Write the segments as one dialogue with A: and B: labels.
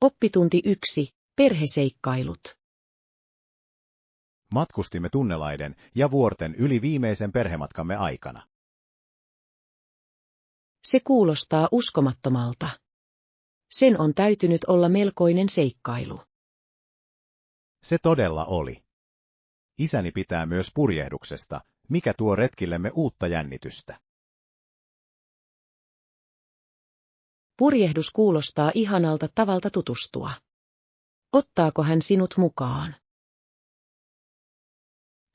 A: Oppitunti 1. Perheseikkailut.
B: Matkustimme tunnelaiden ja vuorten yli viimeisen perhematkamme aikana.
A: Se kuulostaa uskomattomalta. Sen on täytynyt olla melkoinen seikkailu.
B: Se todella oli. Isäni pitää myös purjehduksesta, mikä tuo retkillemme uutta jännitystä.
A: Purjehdus kuulostaa ihanalta tavalta tutustua. Ottaako hän sinut mukaan?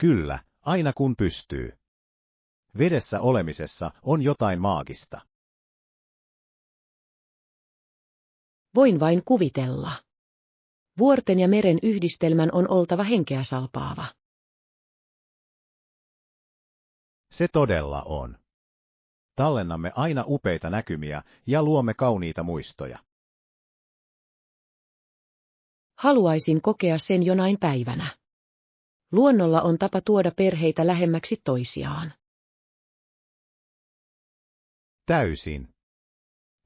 B: Kyllä, aina kun pystyy. Vedessä olemisessa on jotain maagista.
A: Voin vain kuvitella. Vuorten ja meren yhdistelmän on oltava henkeä salpaava.
B: Se todella on. Tallennamme aina upeita näkymiä ja luomme kauniita muistoja.
A: Haluaisin kokea sen jonain päivänä. Luonnolla on tapa tuoda perheitä lähemmäksi toisiaan.
B: Täysin.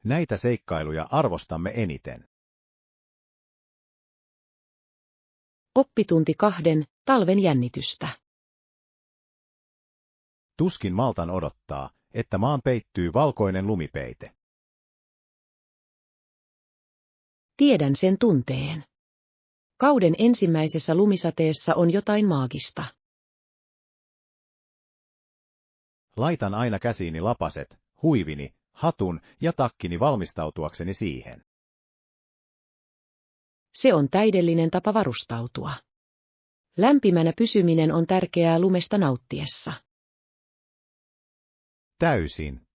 B: Näitä seikkailuja arvostamme eniten.
A: Oppitunti 2. Talven jännitystä.
B: Tuskin maltan odottaa, että maan peittyy valkoinen lumipeite.
A: Tiedän sen tunteen. Kauden ensimmäisessä lumisateessa on jotain maagista.
B: Laitan aina käsiini lapaset, huivini, hatun ja takkini valmistautuakseni siihen.
A: Se on täydellinen tapa varustautua. Lämpimänä pysyminen on tärkeää lumesta nauttiessa.
B: Täysin.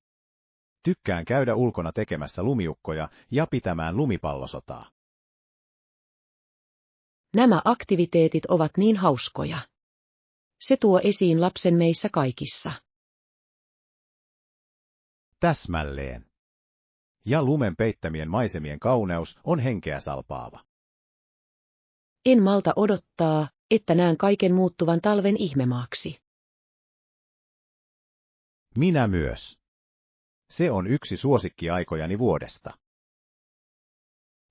B: Tykkään käydä ulkona tekemässä lumiukkoja ja pitämään lumipallosotaa.
A: Nämä aktiviteetit ovat niin hauskoja. Se tuo esiin lapsen meissä kaikissa.
B: Täsmälleen. Ja lumen peittämien maisemien kauneus on henkeä salpaava.
A: En malta odottaa, että näen kaiken muuttuvan talven ihmemaaksi.
B: Minä myös. Se on yksi suosikkiaikojani vuodesta.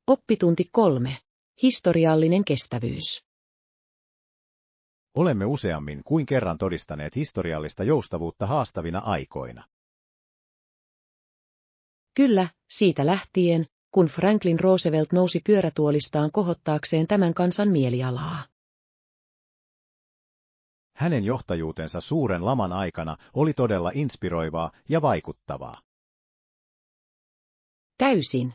A: Oppitunti 3. Historiallinen kestävyys.
B: Olemme useammin kuin kerran todistaneet historiallista joustavuutta haastavina aikoina.
A: Kyllä, siitä lähtien, kun Franklin Roosevelt nousi pyörätuolistaan kohottaakseen tämän kansan mielialaa.
B: Hänen johtajuutensa suuren laman aikana oli todella inspiroivaa ja vaikuttavaa.
A: Täysin.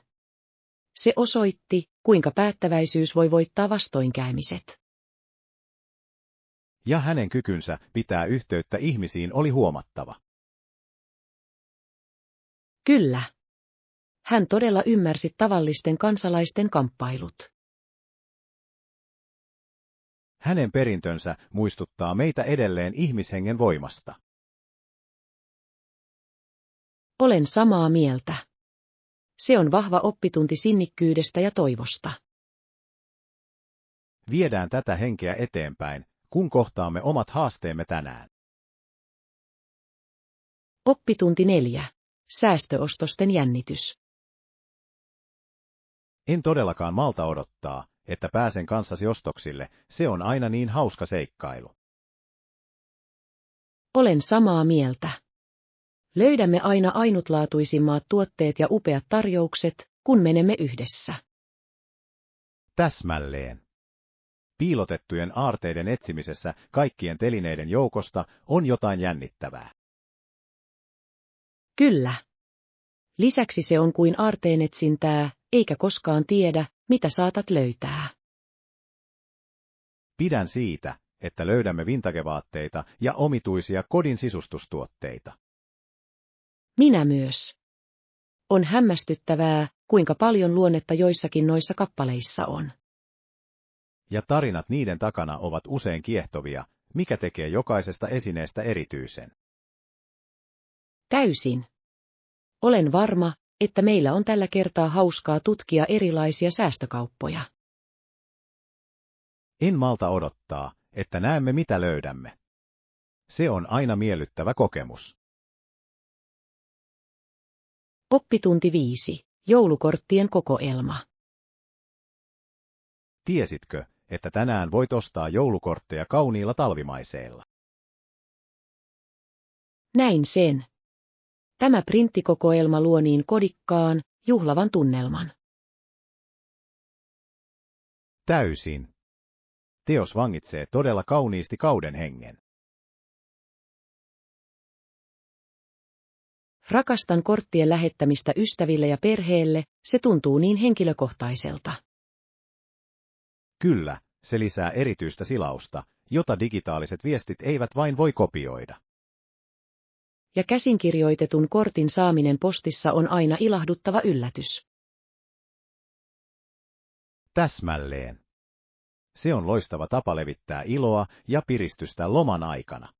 A: Se osoitti, kuinka päättäväisyys voi voittaa vastoinkäymiset.
B: Ja hänen kykynsä pitää yhteyttä ihmisiin oli huomattava.
A: Kyllä. Hän todella ymmärsi tavallisten kansalaisten kamppailut.
B: Hänen perintönsä muistuttaa meitä edelleen ihmishengen voimasta.
A: Olen samaa mieltä. Se on vahva oppitunti sinnikkyydestä ja toivosta.
B: Viedään tätä henkeä eteenpäin, kun kohtaamme omat haasteemme tänään.
A: Oppitunti 4. Säästöostosten jännitys.
B: En todellakaan malta odottaa, että pääsen kanssasi ostoksille, se on aina niin hauska seikkailu.
A: Olen samaa mieltä. Löydämme aina ainutlaatuisimmat tuotteet ja upeat tarjoukset, kun menemme yhdessä.
B: Täsmälleen. Piilotettujen aarteiden etsimisessä kaikkien telineiden joukosta on jotain jännittävää.
A: Kyllä. Lisäksi se on kuin aarteenetsintää, eikä koskaan tiedä, mitä saatat löytää.
B: Pidän siitä, että löydämme vintagevaatteita ja omituisia kodin sisustustuotteita.
A: Minä myös. On hämmästyttävää, kuinka paljon luonnetta joissakin noissa kappaleissa on.
B: Ja tarinat niiden takana ovat usein kiehtovia, mikä tekee jokaisesta esineestä erityisen.
A: Täysin. Olen varma, että meillä on tällä kertaa hauskaa tutkia erilaisia säästökauppoja.
B: En malta odottaa, että näemme mitä löydämme. Se on aina miellyttävä kokemus.
A: Oppitunti 5. Joulukorttien kokoelma.
B: Tiesitkö, että tänään voit ostaa joulukortteja kauniilla talvimaiseilla?
A: Näin sen. Tämä printtikokoelma luo niin kodikkaan, juhlavan tunnelman.
B: Täysin. Teos vangitsee todella kauniisti kauden hengen.
A: Rakastan korttien lähettämistä ystäville ja perheelle, se tuntuu niin henkilökohtaiselta.
B: Kyllä, se lisää erityistä silausta, jota digitaaliset viestit eivät vain voi kopioida.
A: Ja käsinkirjoitetun kortin saaminen postissa on aina ilahduttava yllätys.
B: Täsmälleen. Se on loistava tapa levittää iloa ja piristystä loman aikana.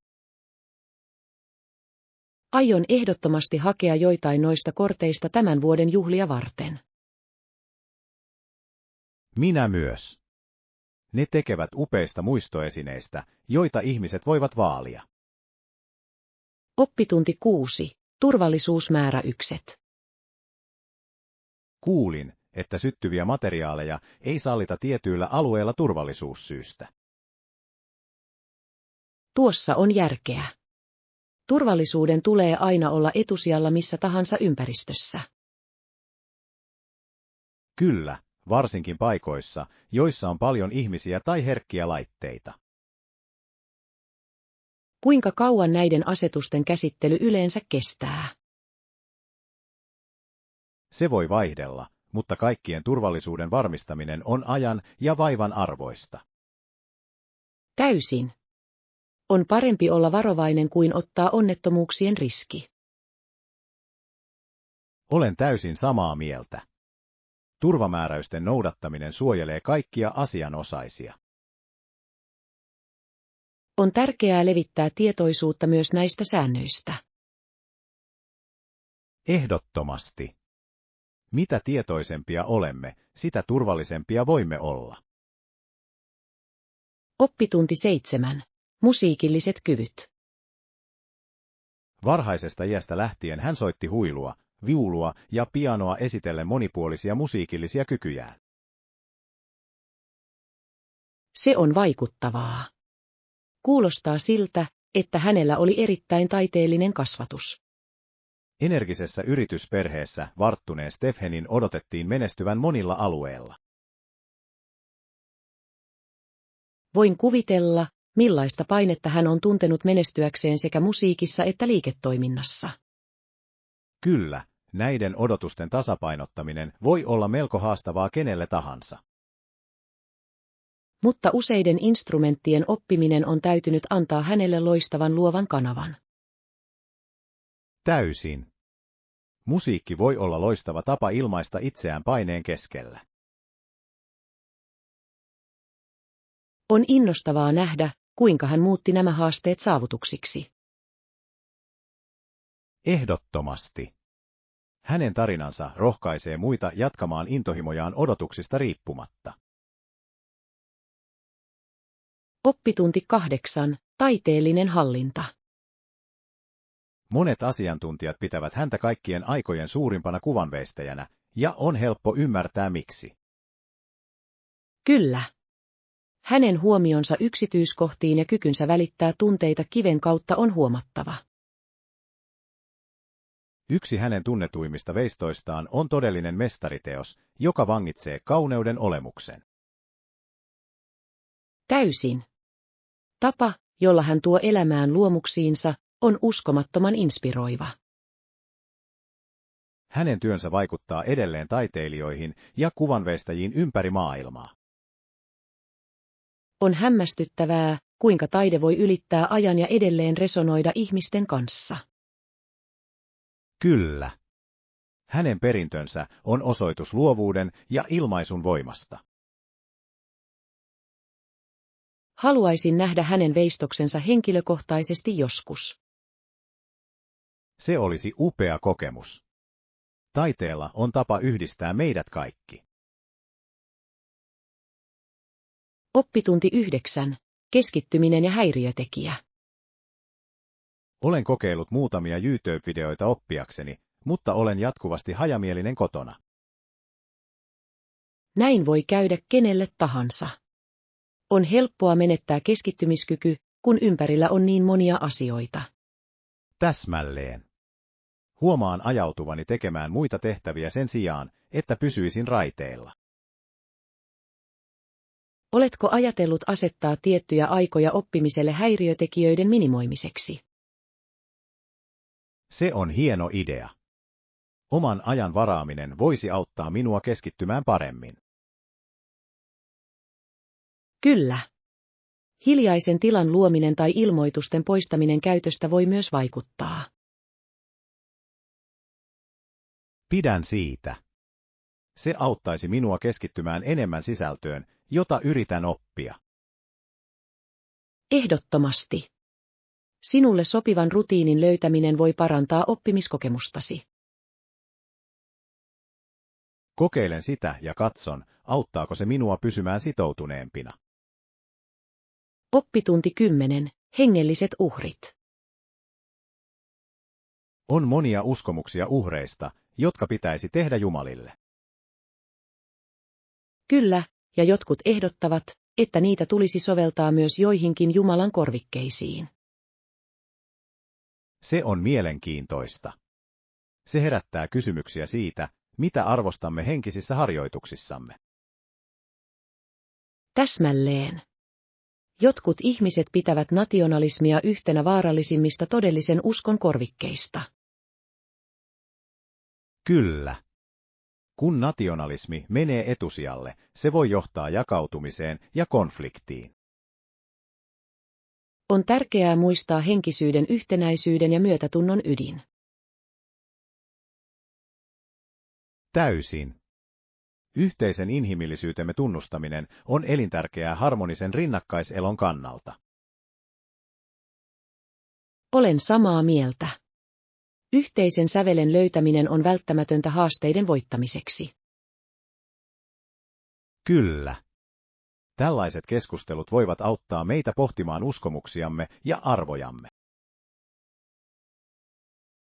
A: Aion ehdottomasti hakea joitain noista korteista tämän vuoden juhlia varten.
B: Minä myös. Ne tekevät upeista muistoesineistä, joita ihmiset voivat vaalia.
A: Oppitunti 6. Turvallisuusmääräykset.
B: Kuulin, että syttyviä materiaaleja ei sallita tietyillä alueilla turvallisuussyistä.
A: Tuossa on järkeä. Turvallisuuden tulee aina olla etusijalla missä tahansa ympäristössä.
B: Kyllä, varsinkin paikoissa, joissa on paljon ihmisiä tai herkkiä laitteita.
A: Kuinka kauan näiden asetusten käsittely yleensä kestää?
B: Se voi vaihdella, mutta kaikkien turvallisuuden varmistaminen on ajan ja vaivan arvoista.
A: Täysin. On parempi olla varovainen kuin ottaa onnettomuuksien riski.
B: Olen täysin samaa mieltä. Turvamääräysten noudattaminen suojelee kaikkia asianosaisia.
A: On tärkeää levittää tietoisuutta myös näistä säännöistä.
B: Ehdottomasti. Mitä tietoisempia olemme, sitä turvallisempia voimme olla.
A: Oppitunti 7. Musiikilliset kyvyt.
B: Varhaisesta iästä lähtien hän soitti huilua, viulua ja pianoa esitellen monipuolisia musiikillisia kykyjään.
A: Se on vaikuttavaa. Kuulostaa siltä, että hänellä oli erittäin taiteellinen kasvatus.
B: Energisessä yritysperheessä varttuneen Stephenin odotettiin menestyvän monilla alueilla.
A: Voin kuvitella, millaista painetta hän on tuntenut menestyäkseen sekä musiikissa että liiketoiminnassa.
B: Kyllä, näiden odotusten tasapainottaminen voi olla melko haastavaa kenelle tahansa.
A: Mutta useiden instrumenttien oppiminen on täytynyt antaa hänelle loistavan luovan kanavan.
B: Täysin. Musiikki voi olla loistava tapa ilmaista itseään paineen keskellä.
A: On innostavaa nähdä, kuinka hän muutti nämä haasteet saavutuksiksi.
B: Ehdottomasti. Hänen tarinansa rohkaisee muita jatkamaan intohimojaan odotuksista riippumatta.
A: Oppitunti 8. Taiteellinen hallinta.
B: Monet asiantuntijat pitävät häntä kaikkien aikojen suurimpana kuvanveistäjänä, ja on helppo ymmärtää miksi.
A: Kyllä. Hänen huomionsa yksityiskohtiin ja kykynsä välittää tunteita kiven kautta on huomattava.
B: Yksi hänen tunnetuimmista veistoistaan on todellinen mestariteos, joka vangitsee kauneuden olemuksen.
A: Täysin. Tapa, jolla hän tuo elämään luomuksiinsa, on uskomattoman inspiroiva.
B: Hänen työnsä vaikuttaa edelleen taiteilijoihin ja kuvanveistäjiin ympäri maailmaa.
A: On hämmästyttävää, kuinka taide voi ylittää ajan ja edelleen resonoida ihmisten kanssa.
B: Kyllä. Hänen perintönsä on osoitus luovuuden ja ilmaisun voimasta.
A: Haluaisin nähdä hänen veistoksensa henkilökohtaisesti joskus.
B: Se olisi upea kokemus. Taiteella on tapa yhdistää meidät kaikki.
A: Oppitunti 9. Keskittyminen ja häiriötekijä.
B: Olen kokeillut muutamia YouTube-videoita oppiakseni, mutta olen jatkuvasti hajamielinen kotona.
A: Näin voi käydä kenelle tahansa. On helppoa menettää keskittymiskyky, kun ympärillä on niin monia asioita.
B: Täsmälleen. Huomaan ajautuvani tekemään muita tehtäviä sen sijaan, että pysyisin raiteilla.
A: Oletko ajatellut asettaa tiettyjä aikoja oppimiselle häiriötekijöiden minimoimiseksi?
B: Se on hieno idea. Oman ajan varaaminen voisi auttaa minua keskittymään paremmin.
A: Kyllä. Hiljaisen tilan luominen tai ilmoitusten poistaminen käytöstä voi myös vaikuttaa.
B: Pidän siitä. Se auttaisi minua keskittymään enemmän sisältöön, jota yritän oppia.
A: Ehdottomasti. Sinulle sopivan rutiinin löytäminen voi parantaa oppimiskokemustasi.
B: Kokeilen sitä ja katson, auttaako se minua pysymään sitoutuneempina.
A: Oppitunti 10. Hengelliset uhrit.
B: On monia uskomuksia uhreista, jotka pitäisi tehdä jumalille.
A: Kyllä, ja jotkut ehdottavat, että niitä tulisi soveltaa myös joihinkin Jumalan korvikkeisiin.
B: Se on mielenkiintoista. Se herättää kysymyksiä siitä, mitä arvostamme henkisissä harjoituksissamme.
A: Täsmälleen. Jotkut ihmiset pitävät nationalismia yhtenä vaarallisimmista todellisen uskon korvikkeista.
B: Kyllä. Kun nationalismi menee etusijalle, se voi johtaa jakautumiseen ja konfliktiin.
A: On tärkeää muistaa henkisyyden yhtenäisyyden ja myötätunnon ydin.
B: Täysin. Yhteisen inhimillisyytemme tunnustaminen on elintärkeää harmonisen rinnakkaiselon kannalta.
A: Olen samaa mieltä. Yhteisen sävelen löytäminen on välttämätöntä haasteiden voittamiseksi.
B: Kyllä. Tällaiset keskustelut voivat auttaa meitä pohtimaan uskomuksiamme ja arvojamme.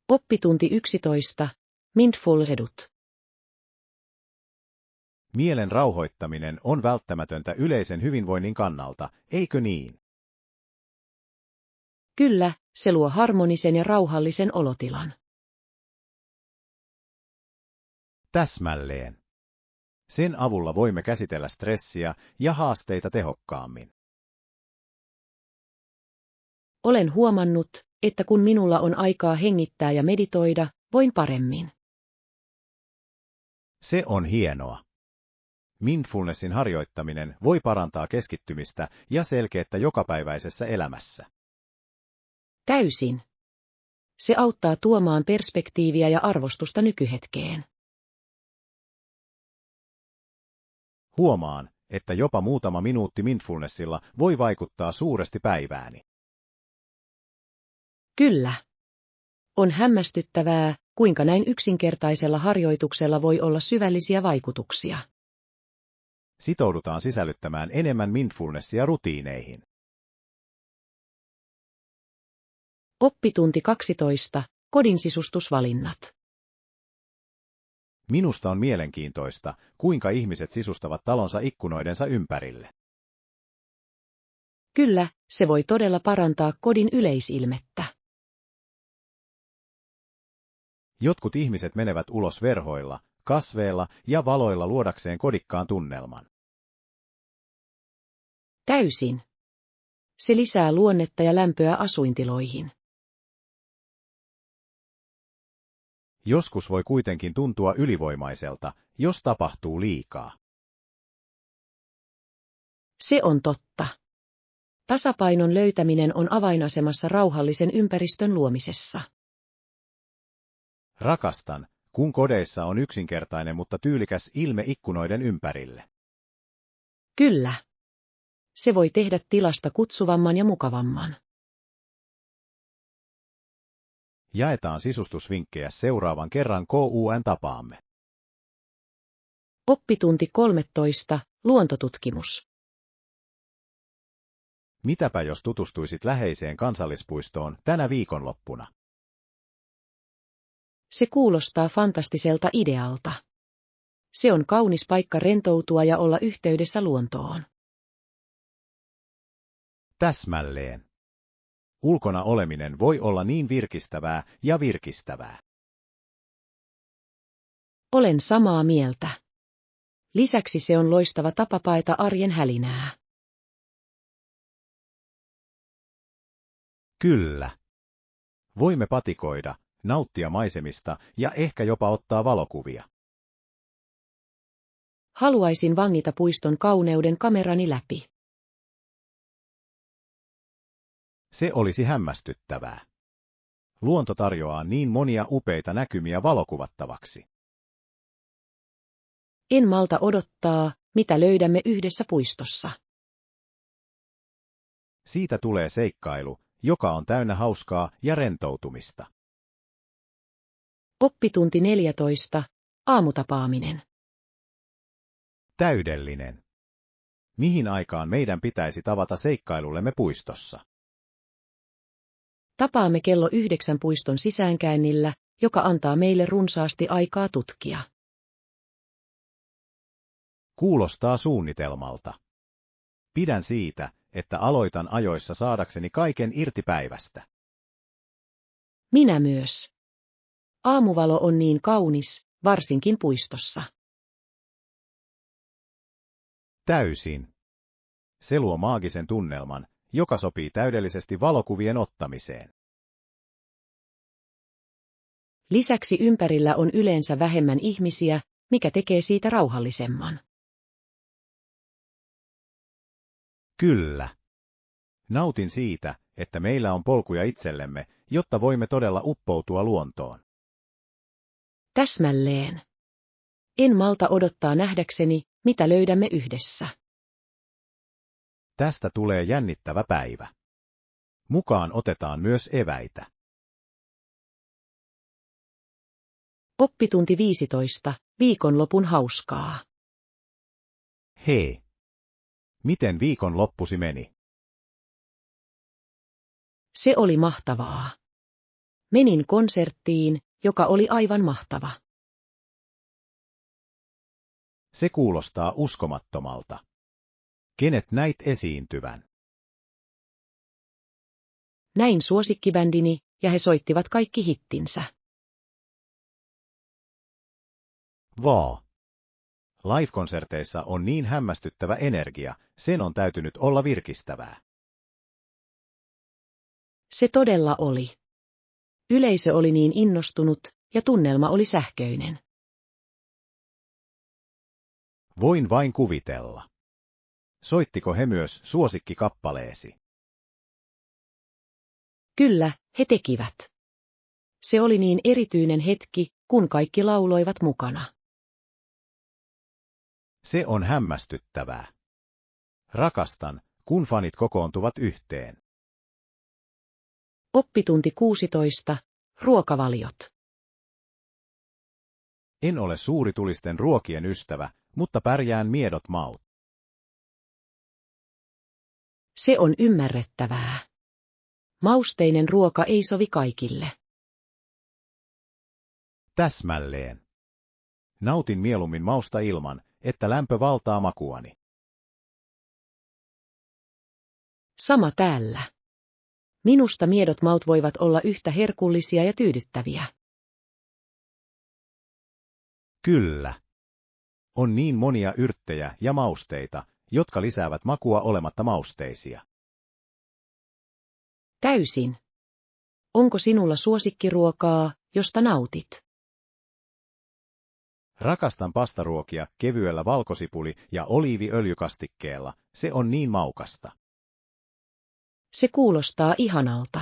A: Oppitunti 11. Mindful-edut.
B: Mielen rauhoittaminen on välttämätöntä yleisen hyvinvoinnin kannalta, eikö niin?
A: Kyllä, se luo harmonisen ja rauhallisen olotilan.
B: Täsmälleen. Sen avulla voimme käsitellä stressiä ja haasteita tehokkaammin.
A: Olen huomannut, että kun minulla on aikaa hengittää ja meditoida, voin paremmin.
B: Se on hienoa. Mindfulnessin harjoittaminen voi parantaa keskittymistä ja selkeyttä jokapäiväisessä elämässä.
A: Täysin. Se auttaa tuomaan perspektiiviä ja arvostusta nykyhetkeen.
B: Huomaan, että jopa muutama minuutti mindfulnessilla voi vaikuttaa suuresti päivääni.
A: Kyllä. On hämmästyttävää, kuinka näin yksinkertaisella harjoituksella voi olla syvällisiä vaikutuksia.
B: Sitoudutaan sisällyttämään enemmän mindfulnessia rutiineihin.
A: Oppitunti 12. Kodin sisustusvalinnat.
B: Minusta on mielenkiintoista, kuinka ihmiset sisustavat talonsa ikkunoidensa ympärille.
A: Kyllä, se voi todella parantaa kodin yleisilmettä.
B: Jotkut ihmiset menevät ulos verhoilla, kasveilla ja valoilla luodakseen kodikkaan tunnelman.
A: Täysin. Se lisää luonnetta ja lämpöä asuintiloihin.
B: Joskus voi kuitenkin tuntua ylivoimaiselta, jos tapahtuu liikaa.
A: Se on totta. Tasapainon löytäminen on avainasemassa rauhallisen ympäristön luomisessa.
B: Rakastan, kun kodeissa on yksinkertainen mutta tyylikäs ilme ikkunoiden ympärille.
A: Kyllä. Se voi tehdä tilasta kutsuvamman ja mukavamman.
B: Jaetaan sisustusvinkkejä seuraavan kerran KUN-tapaamme.
A: Oppitunti 13. Luontotutkimus.
B: Mitäpä jos tutustuisit läheiseen kansallispuistoon tänä viikonloppuna?
A: Se kuulostaa fantastiselta idealta. Se on kaunis paikka rentoutua ja olla yhteydessä luontoon.
B: Täsmälleen. Ulkona oleminen voi olla niin virkistävää ja virkistävää.
A: Olen samaa mieltä. Lisäksi se on loistava tapa paeta arjen hälinää.
B: Kyllä. Voimme patikoida, nauttia maisemista ja ehkä jopa ottaa valokuvia.
A: Haluaisin vangita puiston kauneuden kamerani läpi.
B: Se olisi hämmästyttävää. Luonto tarjoaa niin monia upeita näkymiä valokuvattavaksi.
A: En malta odottaa, mitä löydämme yhdessä puistossa.
B: Siitä tulee seikkailu, joka on täynnä hauskaa ja rentoutumista.
A: Oppitunti 14. Aamutapaaminen.
B: Täydellinen. Mihin aikaan meidän pitäisi tavata seikkailullemme puistossa?
A: Tapaamme kello 9 puiston sisäänkäynnillä, joka antaa meille runsaasti aikaa tutkia.
B: Kuulostaa suunnitelmalta. Pidän siitä, että aloitan ajoissa saadakseni kaiken irti päivästä.
A: Minä myös. Aamuvalo on niin kaunis, varsinkin puistossa.
B: Täysin. Se luo maagisen tunnelman, joka sopii täydellisesti valokuvien ottamiseen.
A: Lisäksi ympärillä on yleensä vähemmän ihmisiä, mikä tekee siitä rauhallisemman.
B: Kyllä. Nautin siitä, että meillä on polkuja itsellemme, jotta voimme todella uppoutua luontoon.
A: Täsmälleen. En malta odottaa nähdäkseni, mitä löydämme yhdessä.
B: Tästä tulee jännittävä päivä. Mukaan otetaan myös eväitä.
A: Oppitunti 15. Viikonlopun hauskaa.
B: Hei! Miten viikonloppusi meni?
A: Se oli mahtavaa. Menin konserttiin, joka oli aivan mahtava.
B: Se kuulostaa uskomattomalta. Kenet näit esiintyvän?
A: Näin suosikkibändini, ja he soittivat kaikki hittinsä.
B: Vaa! Live-konserteissa on niin hämmästyttävä energia, sen on täytynyt olla virkistävää.
A: Se todella oli. Yleisö oli niin innostunut, ja tunnelma oli sähköinen.
B: Voin vain kuvitella. Soittiko he myös suosikkikappaleesi?
A: Kyllä, he tekivät. Se oli niin erityinen hetki, kun kaikki lauloivat mukana.
B: Se on hämmästyttävää. Rakastan, kun fanit kokoontuvat yhteen.
A: Oppitunti 16. Ruokavaliot.
B: En ole suuritulisten ruokien ystävä, mutta pärjään miedot maut.
A: Se on ymmärrettävää. Mausteinen ruoka ei sovi kaikille.
B: Täsmälleen. Nautin mieluummin mausta ilman, että lämpö valtaa makuani.
A: Sama täällä. Minusta miedot maut voivat olla yhtä herkullisia ja tyydyttäviä.
B: Kyllä. On niin monia yrttejä ja mausteita, jotka lisäävät makua olematta mausteisia.
A: Täysin. Onko sinulla suosikkiruokaa, josta nautit?
B: Rakastan pastaruokia kevyellä valkosipuli- ja oliiviöljykastikkeella, se on niin maukasta.
A: Se kuulostaa ihanalta.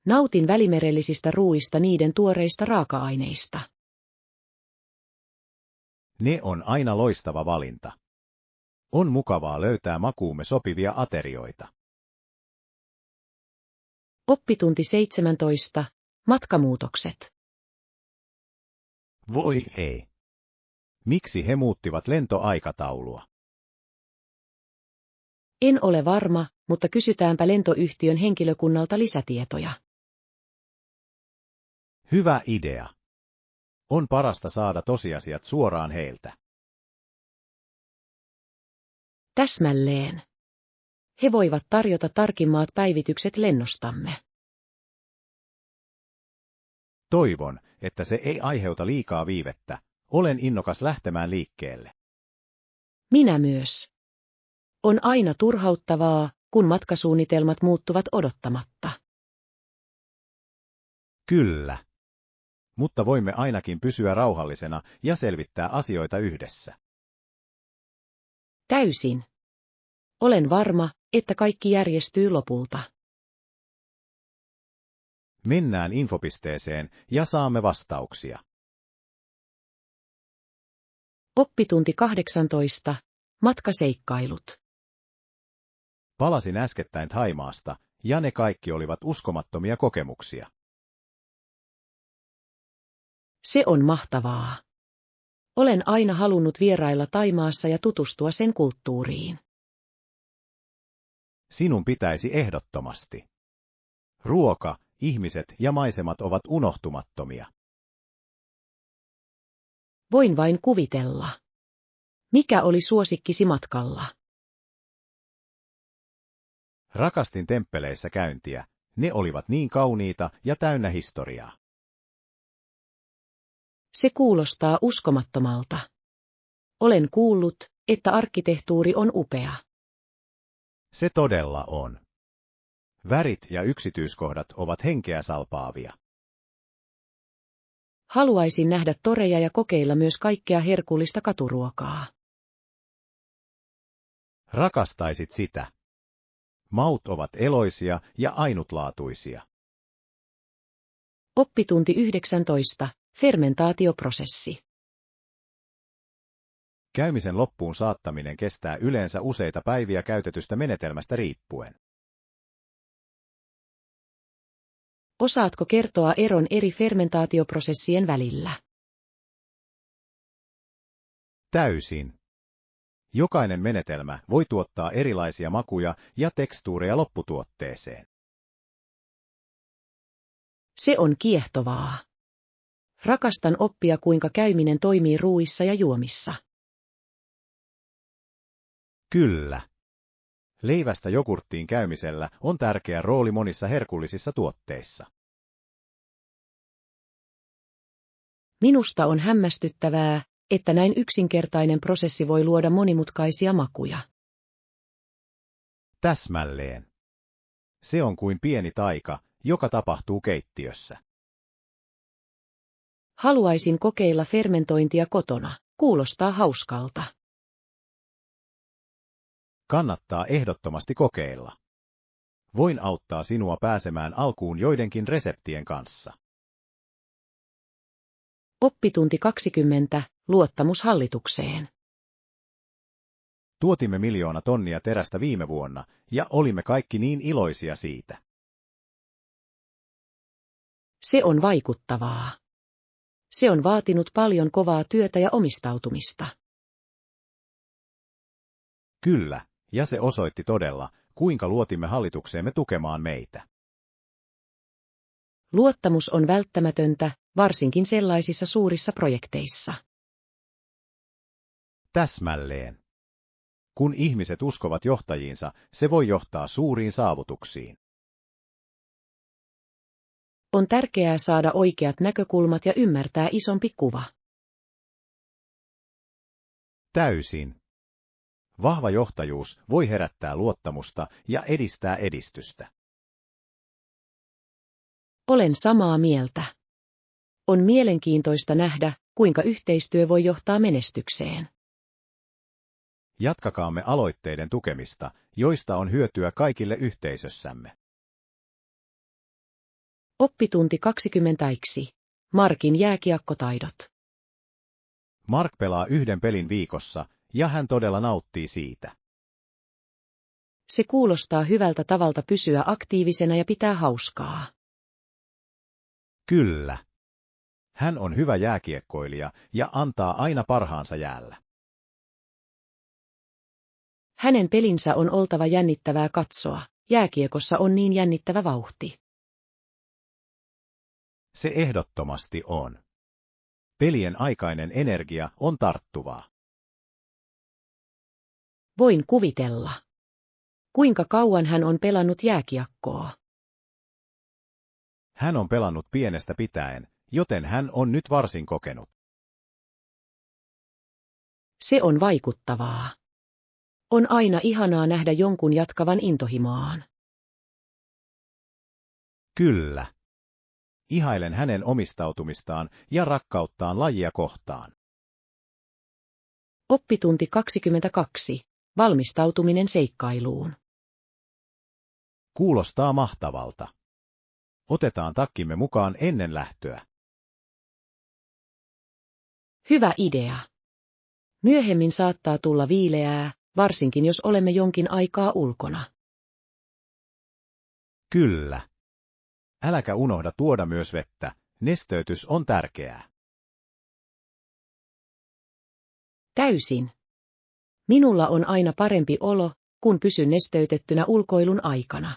A: Nautin välimerellisistä ruuista niiden tuoreista raaka-aineista.
B: Ne on aina loistava valinta. On mukavaa löytää makuumme sopivia aterioita.
A: Oppitunti 17. Matkamuutokset.
B: Voi ei. Miksi he muuttivat lentoaikataulua?
A: En ole varma, mutta kysytäänpä lentoyhtiön henkilökunnalta lisätietoja.
B: Hyvä idea. On parasta saada tosiasiat suoraan heiltä.
A: Täsmälleen. He voivat tarjota tarkimmat päivitykset lennostamme.
B: Toivon, että se ei aiheuta liikaa viivettä. Olen innokas lähtemään liikkeelle.
A: Minä myös. On aina turhauttavaa, kun matkasuunnitelmat muuttuvat odottamatta.
B: Kyllä. Mutta voimme ainakin pysyä rauhallisena ja selvittää asioita yhdessä.
A: Täysin. Olen varma, että kaikki järjestyy lopulta.
B: Mennään infopisteeseen ja saamme vastauksia.
A: Oppitunti 18. Matkaseikkailut.
B: Palasin äskettäin Thaimaasta, ja ne kaikki olivat uskomattomia kokemuksia.
A: Se on mahtavaa. Olen aina halunnut vierailla Thaimaassa ja tutustua sen kulttuuriin.
B: Sinun pitäisi ehdottomasti. Ruoka, ihmiset ja maisemat ovat unohtumattomia.
A: Voin vain kuvitella. Mikä oli suosikkisi matkalla?
B: Rakastin temppeleissä käyntiä, ne olivat niin kauniita ja täynnä historiaa.
A: Se kuulostaa uskomattomalta. Olen kuullut, että arkkitehtuuri on upea.
B: Se todella on. Värit ja yksityiskohdat ovat henkeä salpaavia.
A: Haluaisin nähdä toreja ja kokeilla myös kaikkea herkullista katuruokaa.
B: Rakastaisit sitä. Maut ovat eloisia ja ainutlaatuisia.
A: Oppitunti 19. Fermentaatioprosessi.
B: Käymisen loppuun saattaminen kestää yleensä useita päiviä käytetystä menetelmästä riippuen.
A: Osaatko kertoa eron eri fermentaatioprosessien välillä?
B: Täysin. Jokainen menetelmä voi tuottaa erilaisia makuja ja tekstuureja lopputuotteeseen.
A: Se on kiehtovaa. Rakastan oppia, kuinka käyminen toimii ruuissa ja juomissa.
B: Kyllä. Leivästä jogurttiin käymisellä on tärkeä rooli monissa herkullisissa tuotteissa.
A: Minusta on hämmästyttävää, että näin yksinkertainen prosessi voi luoda monimutkaisia makuja.
B: Täsmälleen. Se on kuin pieni taika, joka tapahtuu keittiössä.
A: Haluaisin kokeilla fermentointia kotona. Kuulostaa hauskalta.
B: Kannattaa ehdottomasti kokeilla. Voin auttaa sinua pääsemään alkuun joidenkin reseptien kanssa.
A: Oppitunti 20. Luottamus hallitukseen.
B: Tuotimme 1 miljoona tonnia terästä viime vuonna, ja olimme kaikki niin iloisia siitä.
A: Se on vaikuttavaa. Se on vaatinut paljon kovaa työtä ja omistautumista.
B: Kyllä, ja se osoitti todella, kuinka luotimme hallitukseemme tukemaan meitä.
A: Luottamus on välttämätöntä, varsinkin sellaisissa suurissa projekteissa.
B: Täsmälleen. Kun ihmiset uskovat johtajiinsa, se voi johtaa suuriin saavutuksiin.
A: On tärkeää saada oikeat näkökulmat ja ymmärtää isompi kuva.
B: Täysin. Vahva johtajuus voi herättää luottamusta ja edistää edistystä.
A: Olen samaa mieltä. On mielenkiintoista nähdä, kuinka yhteistyö voi johtaa menestykseen.
B: Jatkakaamme aloitteiden tukemista, joista on hyötyä kaikille yhteisössämme.
A: Oppitunti 20. Markin jääkiekkotaidot.
B: Mark pelaa 1 pelin viikossa, ja hän todella nauttii siitä.
A: Se kuulostaa hyvältä tavalta pysyä aktiivisena ja pitää hauskaa.
B: Kyllä. Hän on hyvä jääkiekkoilija ja antaa aina parhaansa jäällä.
A: Hänen pelinsä on oltava jännittävää katsoa. Jääkiekossa on niin jännittävä vauhti.
B: Se ehdottomasti on. Pelien aikainen energia on tarttuvaa.
A: Voin kuvitella. Kuinka kauan hän on pelannut jääkiekkoa?
B: Hän on pelannut pienestä pitäen, joten hän on nyt varsin kokenut.
A: Se on vaikuttavaa. On aina ihanaa nähdä jonkun jatkavan intohimoaan.
B: Kyllä. Ihailen hänen omistautumistaan ja rakkauttaan lajia kohtaan.
A: Oppitunti 22. Valmistautuminen seikkailuun.
B: Kuulostaa mahtavalta. Otetaan takkimme mukaan ennen lähtöä.
A: Hyvä idea. Myöhemmin saattaa tulla viileää, varsinkin jos olemme jonkin aikaa ulkona.
B: Kyllä. Äläkä unohda tuoda myös vettä, nesteytys on tärkeää.
A: Täysin. Minulla on aina parempi olo, kun pysyn nesteytettynä ulkoilun aikana.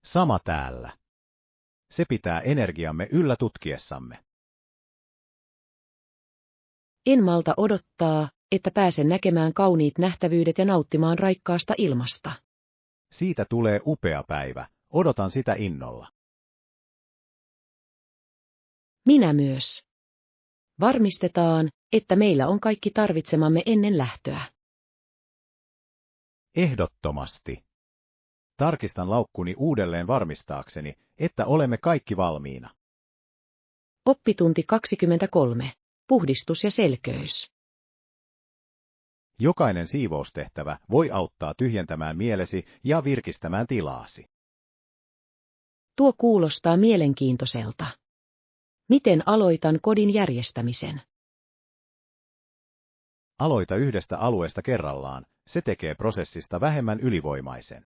B: Sama täällä. Se pitää energiamme yllä tutkiessamme.
A: En malta odottaa, että pääsen näkemään kauniit nähtävyydet ja nauttimaan raikkaasta ilmasta.
B: Siitä tulee upea päivä, odotan sitä innolla.
A: Minä myös. Varmistetaan, että meillä on kaikki tarvitsemamme ennen lähtöä.
B: Ehdottomasti. Tarkistan laukkuni uudelleen varmistaakseni, että olemme kaikki valmiina.
A: Oppitunti 23. Puhdistus ja selköys.
B: Jokainen siivoustehtävä voi auttaa tyhjentämään mielesi ja virkistämään tilaasi.
A: Tuo kuulostaa mielenkiintoiselta. Miten aloitan kodin järjestämisen?
B: Aloita yhdestä alueesta kerrallaan, se tekee prosessista vähemmän ylivoimaisen.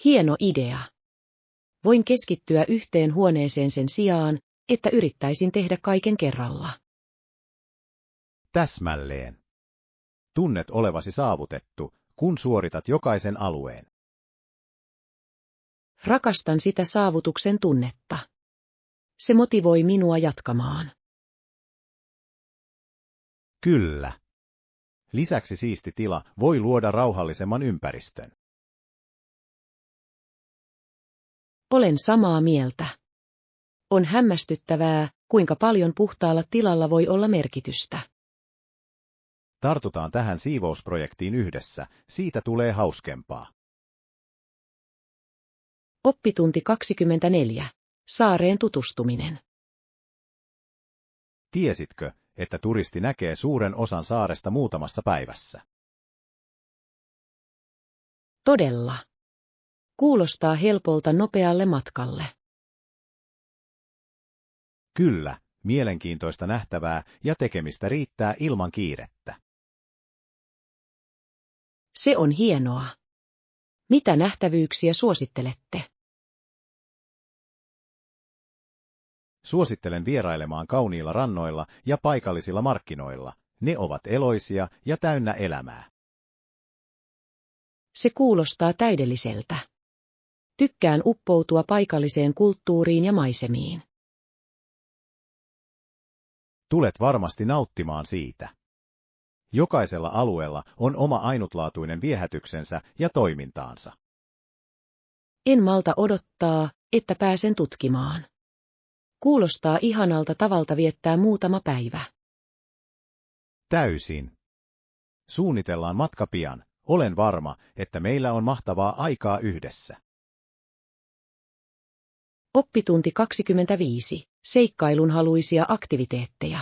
A: Hieno idea. Voin keskittyä yhteen huoneeseen sen sijaan, että yrittäisin tehdä kaiken kerralla.
B: Täsmälleen. Tunnet olevasi saavutettu, kun suoritat jokaisen alueen.
A: Rakastan sitä saavutuksen tunnetta. Se motivoi minua jatkamaan.
B: Kyllä. Lisäksi siisti tila voi luoda rauhallisemman ympäristön.
A: Olen samaa mieltä. On hämmästyttävää, kuinka paljon puhtaalla tilalla voi olla merkitystä.
B: Tartutaan tähän siivousprojektiin yhdessä, siitä tulee hauskempaa.
A: Oppitunti 24. Saareen tutustuminen.
B: Tiesitkö, että turisti näkee suuren osan saaresta muutamassa päivässä?
A: Todella. Kuulostaa helpolta nopealle matkalle.
B: Kyllä, mielenkiintoista nähtävää ja tekemistä riittää ilman kiirettä.
A: Se on hienoa. Mitä nähtävyyksiä suosittelette?
B: Suosittelen vierailemaan kauniilla rannoilla ja paikallisilla markkinoilla. Ne ovat eloisia ja täynnä elämää.
A: Se kuulostaa täydelliseltä. Tykkään uppoutua paikalliseen kulttuuriin ja maisemiin.
B: Tulet varmasti nauttimaan siitä. Jokaisella alueella on oma ainutlaatuinen viehätyksensä ja toimintaansa.
A: En malta odottaa, että pääsen tutkimaan. Kuulostaa ihanalta tavalta viettää muutama päivä.
B: Täysin. Suunnitellaan matka pian. Olen varma, että meillä on mahtavaa aikaa yhdessä.
A: Oppitunti 25. Seikkailunhaluisia aktiviteetteja.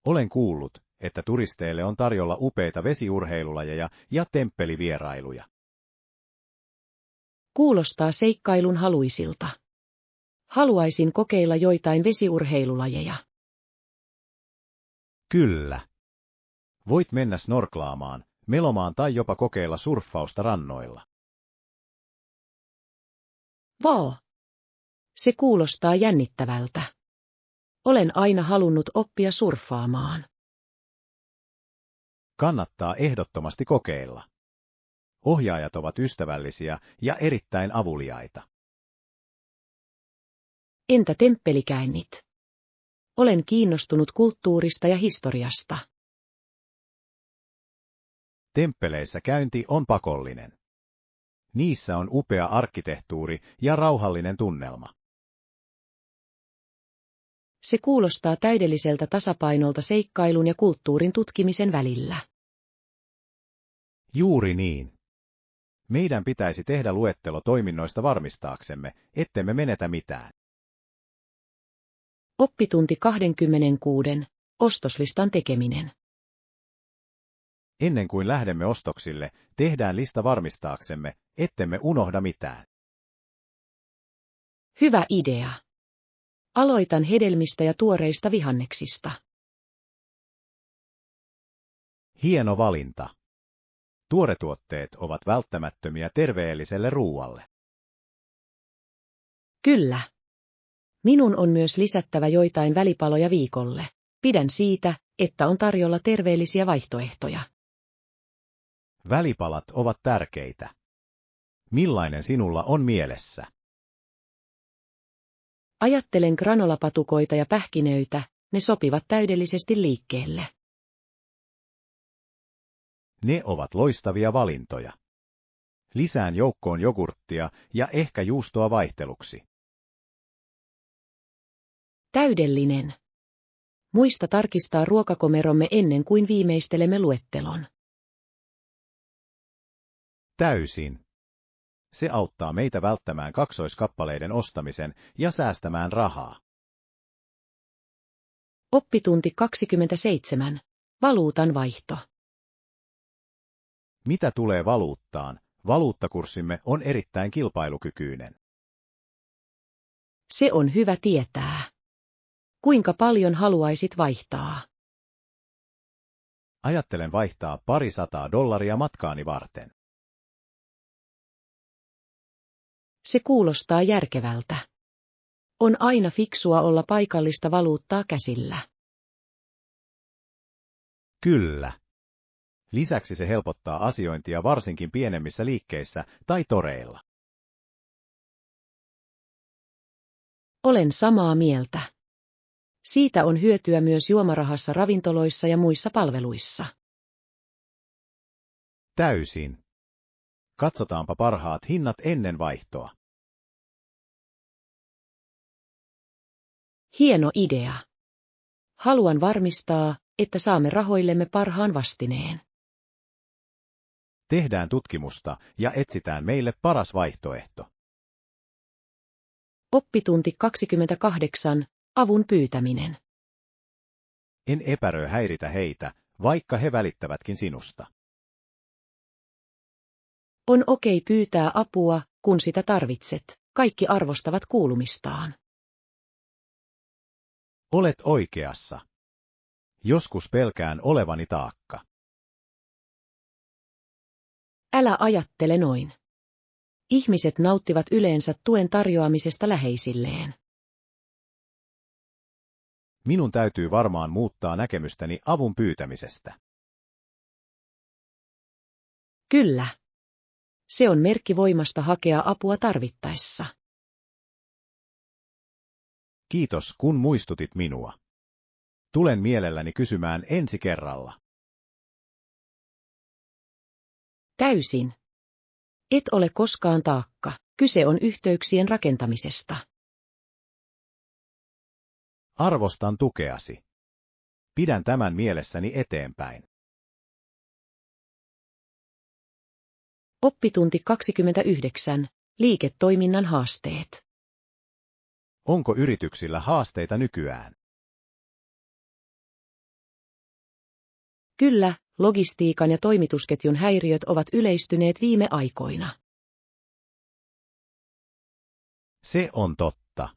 B: Olen kuullut, että turisteille on tarjolla upeita vesiurheilulajeja ja temppelivierailuja.
A: Kuulostaa seikkailunhaluisilta. Haluaisin kokeilla joitain vesiurheilulajeja.
B: Kyllä. Voit mennä snorklaamaan, melomaan tai jopa kokeilla surffausta rannoilla.
A: Vau! Se kuulostaa jännittävältä. Olen aina halunnut oppia surffaamaan.
B: Kannattaa ehdottomasti kokeilla. Ohjaajat ovat ystävällisiä ja erittäin avuliaita.
A: Entä temppelikäynnit? Olen kiinnostunut kulttuurista ja historiasta.
B: Temppeleissä käynti on pakollinen. Niissä on upea arkkitehtuuri ja rauhallinen tunnelma.
A: Se kuulostaa täydelliseltä tasapainolta seikkailun ja kulttuurin tutkimisen välillä.
B: Juuri niin. Meidän pitäisi tehdä luettelo toiminnoista varmistaaksemme, ettemme menetä mitään.
A: Oppitunti 26. Ostoslistan tekeminen.
B: Ennen kuin lähdemme ostoksille, tehdään lista varmistaaksemme, ettemme unohda mitään.
A: Hyvä idea. Aloitan hedelmistä ja tuoreista vihanneksista.
B: Hieno valinta. Tuoretuotteet ovat välttämättömiä terveelliselle ruualle.
A: Kyllä. Minun on myös lisättävä joitain välipaloja viikolle. Pidän siitä, että on tarjolla terveellisiä vaihtoehtoja.
B: Välipalat ovat tärkeitä. Millainen sinulla on mielessä?
A: Ajattelen granolapatukoita ja pähkinöitä, ne sopivat täydellisesti liikkeelle.
B: Ne ovat loistavia valintoja. Lisään joukkoon jogurttia ja ehkä juustoa vaihteluksi.
A: Täydellinen. Muista tarkistaa ruokakomeromme ennen kuin viimeistelemme luettelon.
B: Täysin. Se auttaa meitä välttämään kaksoiskappaleiden ostamisen ja säästämään rahaa.
A: Oppitunti 27. Valuutan vaihto.
B: Mitä tulee valuuttaan, valuuttakurssimme on erittäin kilpailukykyinen.
A: Se on hyvä tietää. Kuinka paljon haluaisit vaihtaa?
B: Ajattelen vaihtaa $200 matkaani varten.
A: Se kuulostaa järkevältä. On aina fiksua olla paikallista valuuttaa käsillä.
B: Kyllä. Lisäksi se helpottaa asiointia varsinkin pienemmissä liikkeissä tai toreilla.
A: Olen samaa mieltä. Siitä on hyötyä myös juomarahassa ravintoloissa ja muissa palveluissa.
B: Täysin. Katsotaanpa parhaat hinnat ennen vaihtoa.
A: Hieno idea. Haluan varmistaa, että saamme rahoillemme parhaan vastineen.
B: Tehdään tutkimusta ja etsitään meille paras vaihtoehto.
A: Oppitunti 28. Avun pyytäminen.
B: En epäröi häiritä heitä, vaikka he välittävätkin sinusta.
A: On okei pyytää apua, kun sitä tarvitset. Kaikki arvostavat kuulumistaan.
B: Olet oikeassa. Joskus pelkään olevani taakka.
A: Älä ajattele noin. Ihmiset nauttivat yleensä tuen tarjoamisesta läheisilleen.
B: Minun täytyy varmaan muuttaa näkemystäni avun pyytämisestä.
A: Kyllä. Se on merkki voimasta hakea apua tarvittaessa.
B: Kiitos, kun muistutit minua. Tulen mielelläni kysymään ensi kerralla.
A: Täysin. Et ole koskaan taakka. Kyse on yhteyksien rakentamisesta.
B: Arvostan tukeasi. Pidän tämän mielessäni eteenpäin.
A: Oppitunti 29. Liiketoiminnan haasteet.
B: Onko yrityksillä haasteita nykyään?
A: Kyllä, logistiikan ja toimitusketjun häiriöt ovat yleistyneet viime aikoina.
B: Se on totta.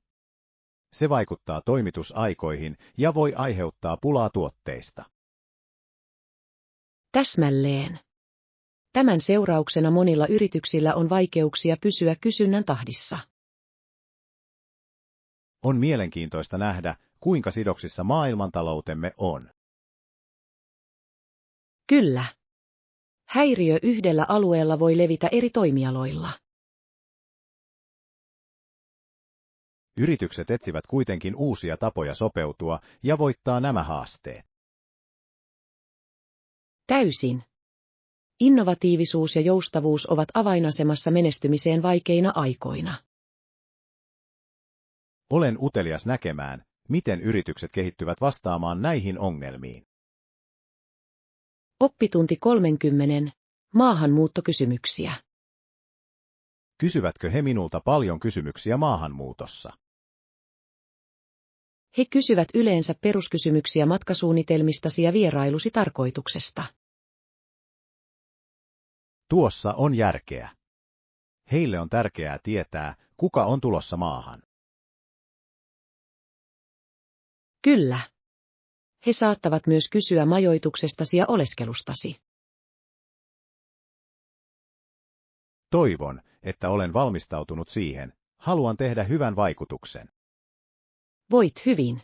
B: Se vaikuttaa toimitusaikoihin ja voi aiheuttaa pulaa tuotteista.
A: Täsmälleen. Tämän seurauksena monilla yrityksillä on vaikeuksia pysyä kysynnän tahdissa.
B: On mielenkiintoista nähdä, kuinka sidoksissa maailmantaloutemme on.
A: Kyllä. Häiriö yhdellä alueella voi levitä eri toimialoilla.
B: Yritykset etsivät kuitenkin uusia tapoja sopeutua ja voittaa nämä haasteet.
A: Täysin. Innovatiivisuus ja joustavuus ovat avainasemassa menestymiseen vaikeina aikoina.
B: Olen utelias näkemään, miten yritykset kehittyvät vastaamaan näihin ongelmiin.
A: Oppitunti 30. Maahanmuuttokysymyksiä.
B: Kysyvätkö he minulta paljon kysymyksiä maahanmuutossa?
A: He kysyvät yleensä peruskysymyksiä matkasuunnitelmistasi ja vierailusi tarkoituksesta.
B: Tuossa on järkeä. Heille on tärkeää tietää, kuka on tulossa maahan.
A: Kyllä. He saattavat myös kysyä majoituksestasi ja oleskelustasi.
B: Toivon, että olen valmistautunut siihen. Haluan tehdä hyvän vaikutuksen.
A: Voit hyvin.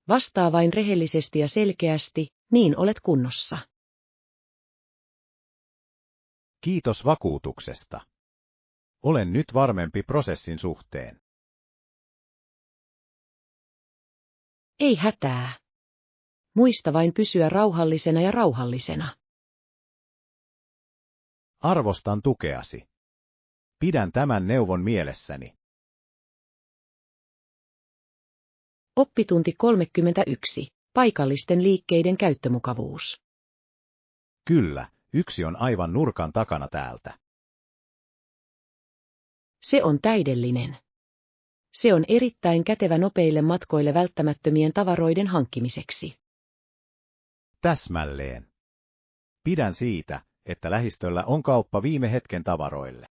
A: Vastaa vain rehellisesti ja selkeästi, niin olet kunnossa.
B: Kiitos vakuutuksesta. Olen nyt varmempi prosessin suhteen.
A: Ei hätää. Muista vain pysyä rauhallisena ja rauhallisena.
B: Arvostan tukeasi. Pidän tämän neuvon mielessäni.
A: Oppitunti 31. Paikallisten liikkeiden käyttömukavuus.
B: Kyllä, yksi on aivan nurkan takana täältä.
A: Se on täydellinen. Se on erittäin kätevä nopeille matkoille välttämättömien tavaroiden hankkimiseksi.
B: Täsmälleen. Pidän siitä, että lähistöllä on kauppa viime hetken tavaroille.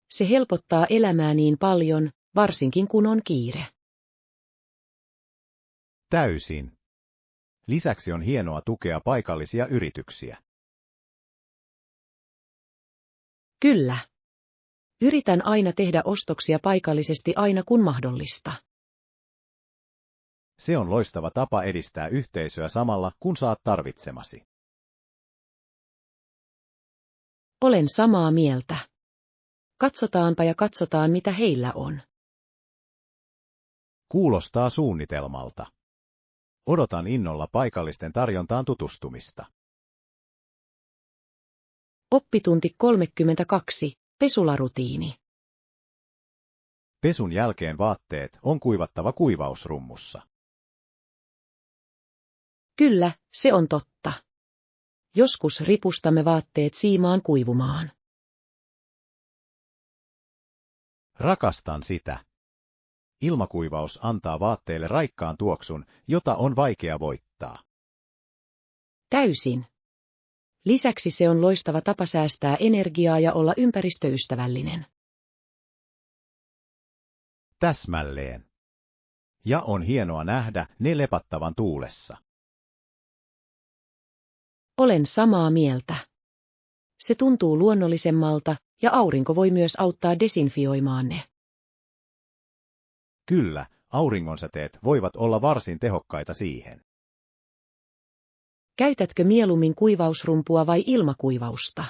A: Se helpottaa elämää niin paljon, varsinkin kun on kiire.
B: Täysin. Lisäksi on hienoa tukea paikallisia yrityksiä.
A: Kyllä. Yritän aina tehdä ostoksia paikallisesti aina kun mahdollista.
B: Se on loistava tapa edistää yhteisöä samalla, kun saat tarvitsemasi.
A: Olen samaa mieltä. Katsotaanpa ja katsotaan, mitä heillä on.
B: Kuulostaa suunnitelmalta. Odotan innolla paikallisten tarjontaan tutustumista.
A: Oppitunti 32. Pesularutiini.
B: Pesun jälkeen vaatteet on kuivattava kuivausrummussa.
A: Kyllä, se on totta. Joskus ripustamme vaatteet siimaan kuivumaan.
B: Rakastan sitä. Ilmakuivaus antaa vaatteille raikkaan tuoksun, jota on vaikea voittaa.
A: Täysin. Lisäksi se on loistava tapa säästää energiaa ja olla ympäristöystävällinen.
B: Täsmälleen. Ja on hienoa nähdä ne lepattavan tuulessa.
A: Olen samaa mieltä. Se tuntuu luonnollisemmalta, ja aurinko voi myös auttaa desinfioimaan ne.
B: Kyllä, auringonsäteet voivat olla varsin tehokkaita siihen.
A: Käytätkö mieluummin kuivausrumpua vai ilmakuivausta?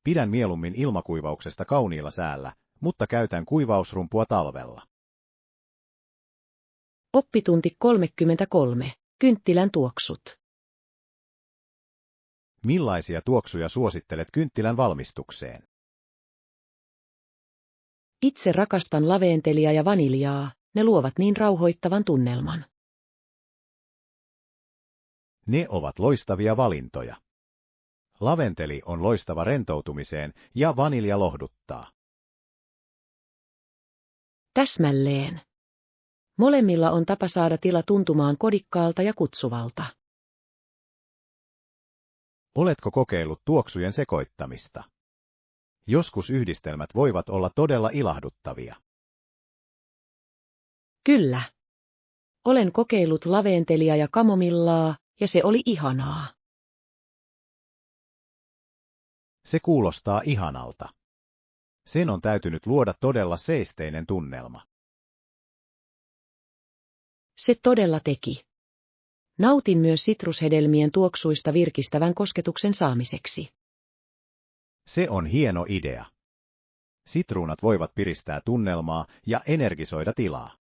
B: Pidän mieluummin ilmakuivauksesta kauniilla säällä, mutta käytän kuivausrumpua talvella.
A: Oppitunti 33. Kynttilän tuoksut.
B: Millaisia tuoksuja suosittelet kynttilän valmistukseen?
A: Itse rakastan laveentelia ja vaniljaa, ne luovat niin rauhoittavan tunnelman.
B: Ne ovat loistavia valintoja. Laventeli on loistava rentoutumiseen ja vanilja lohduttaa.
A: Täsmälleen. Molemmilla on tapa saada tila tuntumaan kodikkaalta ja kutsuvalta.
B: Oletko kokeillut tuoksujen sekoittamista? Joskus yhdistelmät voivat olla todella ilahduttavia.
A: Kyllä. Olen kokeillut laveentelia ja kamomillaa, ja se oli ihanaa.
B: Se kuulostaa ihanalta. Sen on täytynyt luoda todella seisteinen tunnelma.
A: Se todella teki. Nautin myös sitrushedelmien tuoksuista virkistävän kosketuksen saamiseksi.
B: Se on hieno idea. Sitruunat voivat piristää tunnelmaa ja energisoida tilaa.